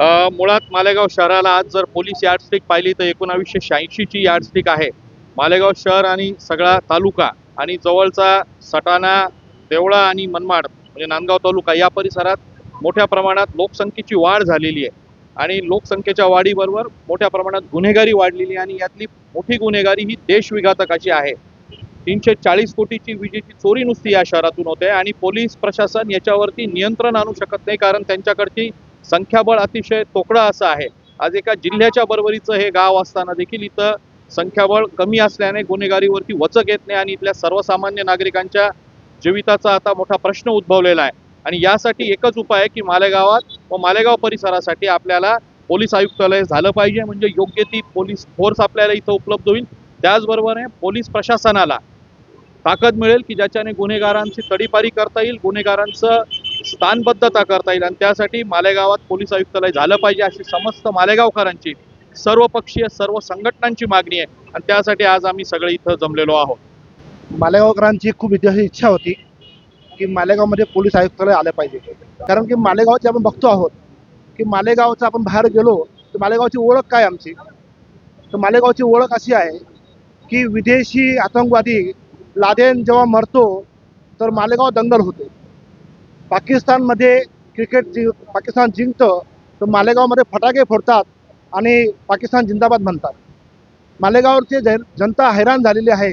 मुळात मालेगाव शहराला आज जर पोलीस यार्डस्टिक पाहिली तर 1986 ची यार्डस्टिक आहे. मालेगाव शहर आणि सगळा तालुका आणि जवळचा सटाणा, देवळा आणि मनमाड म्हणजे नांदगाव तालुका या परिसरात मोठ्या प्रमाणात लोकसंख्येची वाढ झालेली आहे आणि लोकसंख्येच्या वाढीबरोबर मोठ्या प्रमाणात गुन्हेगारी वाढलेली आहे आणि यातली मोठी गुन्हेगारी ही देशविघातक अशी आहे. 340 कोटीची विजेची चोरी नुसती या शहरातून होते आणि पोलीस प्रशासन याच्यावरती नियंत्रण आणू शकत नाही, कारण त्यांच्याकडची संख्याबळ अतिशय तोकडं असं आहे. आज एका जिल्ह्याच्या बरोबरीचं हे गाव असताना देखील इथं संख्याबळ कमी असल्याने गुन्हेगारीवरती वचक येत नाही आणि इथल्या सर्वसामान्य नागरिकांच्या जीविताचा आता मोठा प्रश्न उद्भवलेला आहे. आणि यासाठी एकच उपाय आहे की मालेगावात व मालेगाव परिसरासाठी आपल्याला पोलीस आयुक्तालय झालं पाहिजे, म्हणजे योग्य ती पोलीस फोर्स आपल्याला इथं उपलब्ध होईल. त्याचबरोबर पोलीस प्रशासनाला ताकद मिळेल की ज्याच्याने गुन्हेगारांची तडीपारी करता येईल, गुन्हेगारांचं स्थानबद्धता करता येईल आणि त्यासाठी मालेगावात पोलीस आयुक्तालय झालं पाहिजे अशी समस्त मालेगावकरांची, सर्वपक्षीय सर्व संघटनांची मागणी आहे आणि त्यासाठी आज आम्ही सगळे इथं जमलेलो आहोत. मालेगावकरांची खूप इच्छा होती की मालेगावमध्ये पोलीस आयुक्तालय आलं पाहिजे. कारण की मालेगावचे आपण बघतो आहोत की मालेगावचं आपण बाहेर गेलो तर मालेगावची ओळख काय आमची, तर मालेगावची ओळख अशी आहे की विदेशी आतंकवादी लादेन जेव्हा मरतो तर मालेगाव दंगल होते. पाकिस्तानमध्ये पाकिस्तान जिंकतं तर मालेगावमध्ये फटाके फोडतात आणि पाकिस्तान जिंदाबाद म्हणतात. मालेगावचे जनता हैराण झालेली आहे.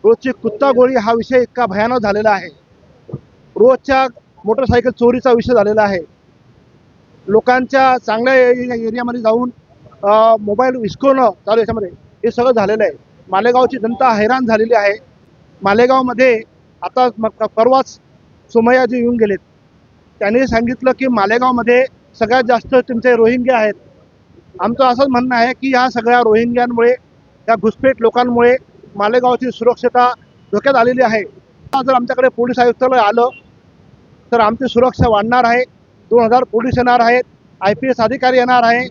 रोजची कुत्ता गोळी हा विषय इतका भयानक झालेला आहे. रोजच्या मोटरसायकल चोरीचा विषय झालेला आहे. लोकांच्या चांगल्या एरियामध्ये जाऊन मोबाईल विस्कवणं चालू याच्यामध्ये हे सगळं झालेलं आहे. मालेगावची जनता हैराण झालेली आहे. मालेगावमध्ये आता परवाच सोमय्याजी येऊन गेलेत. त्यांनी सांगितलं की मालेगावमध्ये सगळ्यात जास्त तुमचे रोहिंग्या आहेत. आमचं असंच म्हणणं आहे की या सगळ्या रोहिंग्यांमुळे, या घुसपेट लोकांमुळे मालेगावची सुरक्षता धोक्यात आलेली आहे. जर आमच्याकडे पोलीस आयुक्तालय आलं तर आमची सुरक्षा वाढणार आहे. 2000 पोलीस येणार आहेत, IPS अधिकारी येणार आहे.